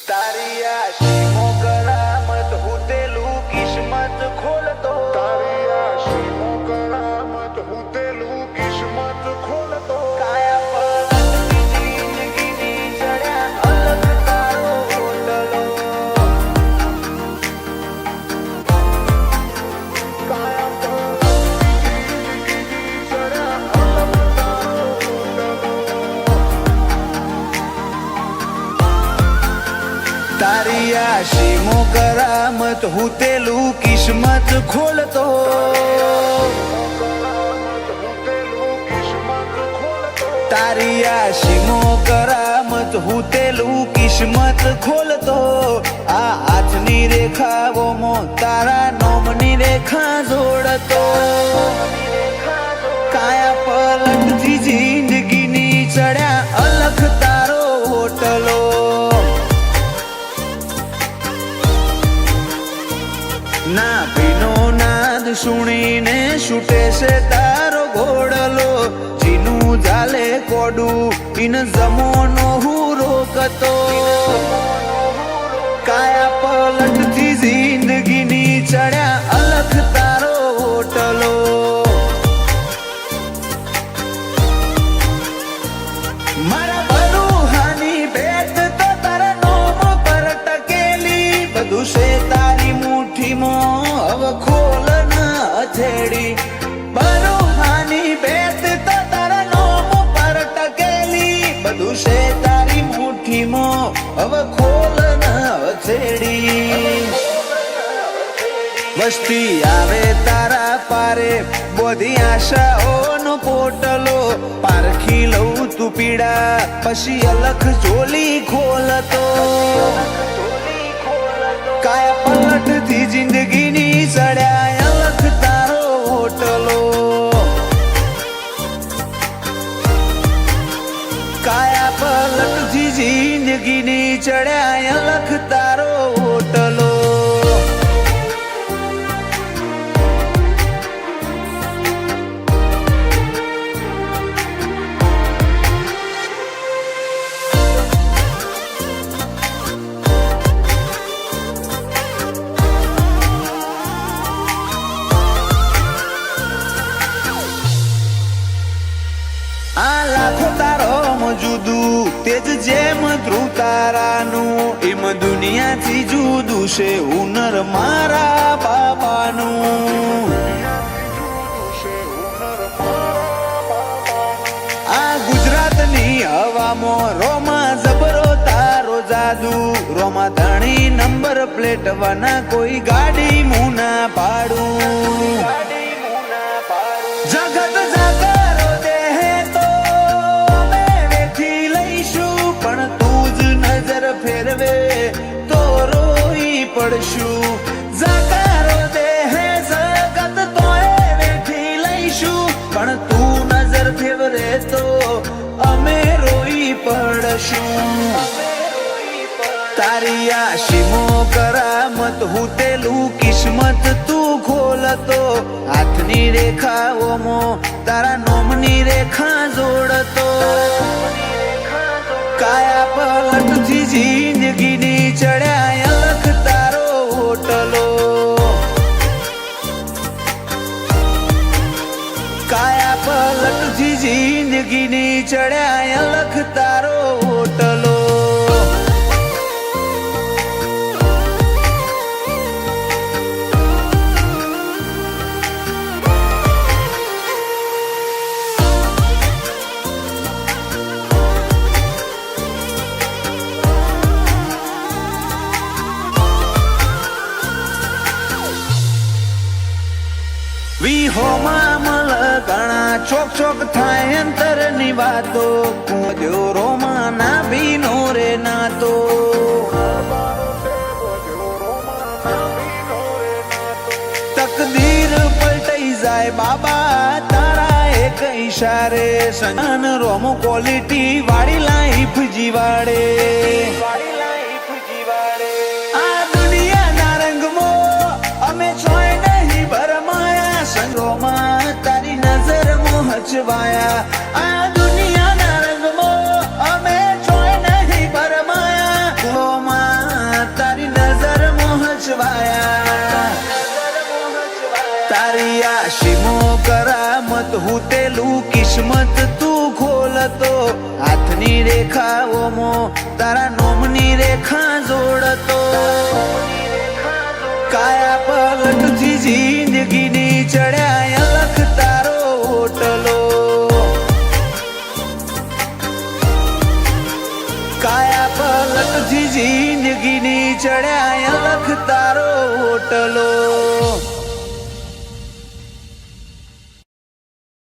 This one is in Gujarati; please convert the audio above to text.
તારી આશીમો કરામત હું તેલું કિસ્મત ખોલતો તારી આશીમો કરામત હું તેલું કિસ્મત ખોલતો કાયા પલટતી જિંદગીની ચડ્યા અલગ તારો હોટલો કાયા પલટતી જિંદગીની ચડ્યા અલગ તારો હોટલો તારી આશીમો કરામત હું તેલું કિસ્મત ખોલતો તારી આશીમો કરામત હું તેલું કિસ્મત ખોલતો આ હાથની રેખાઓમાં તારા નોમની રેખા જોડતો કાયા પલટથી જિંદગીની ચડ્યા અલખ તારો હોટલો ના ભીનો નાદ સુણીને છૂટે છે તારો ઘોડલો જીનું ચાલે કોડું ઇન જમોનો હું રોકતો કાયા પલટથી જિંદગીની ચડ્યા અલખ તારો હોટલો મારા બરુહાની ભેટ તો તારા નોમ પર ટકેલી બધું છે તારી મુઠ્ઠીમાં હવે ખોલ ના હથેળી બરુહાની ભેટ તો તારા નોમ પર ટકેલી બધું છે તારી મુઠ્ઠીમાં હવે ખોલ ના હથેળી વસ્તી આવે તારા પારે બધી આશાઓનો પોટલો પારખી લઉં તું પીડા પછી અલખ ચોલી ખોલતો કાયા પલટથી જિંદગીની ચડ્યા અલખ તારો હોટલો કાયા પલટથી જિંદગીની ચડ્યા અલખ તારો હોટલો આ લાખો તારો મજુદું તેજ જેમ ધ્રુવ તારાનું એમ દુનિયાથી જુદું છે હુનર મારા બાપાનું આ ગુજરાતની હવામાં રોમા જબરો તારો જાદુ રોમા ધણી નંબર પ્લેટ વાના કોઈ ગાડી મુના પાડું જગત જાગરો દેહે તો અમે વેઠી લઈશું પણ તું જ નજર ફેરવે તો રોઈ પડશું જાગરો દેહે જગત તોય વેઠી લઈશું પણ તું નજર ફેરવે તો અમે રોઈ પડશું તારી આશીમો કરામત હું તેલું કિસ્મત તું ખોલતો હાથની રેખાઓમાં તારા નોમની રેખા જોડતો કાયા પલટથી જિંદગીની ચડ્યા અલખ તારો હોટલો કાયા પલટથી જિંદગીની ચડ્યા અલખ તારો હોટલો વિહોમાં મલ ઘણા ચોક ચોક થાય અંતરની વાતો કુંદ્યો રોમા ના ભીનો રે નાતો તકદીર પલટાઈ જાય બાબા તારા એક ઈશારે સજન રોમો ક્વોલિટી વાળી લાઈફ જીવાડે આ દુનિયાના રંગમાં અમે છોય નહીં ભરમાયા સંગોમાં તારી નજર મોહચવાયા આ દુનિયાના રંગમાં અમે છોય નહીં ભરમાયા કિસ્મત તું ખોલતો હાથની રેખાઓમાં તારા નોમની રેખા જોડતો કાયા પલટથી જિંદગીની ચડ્યા અલખ તારો હોટલો કાયા પલટથી જિંદગીની ચડ્યા અલખ તારો હોટલો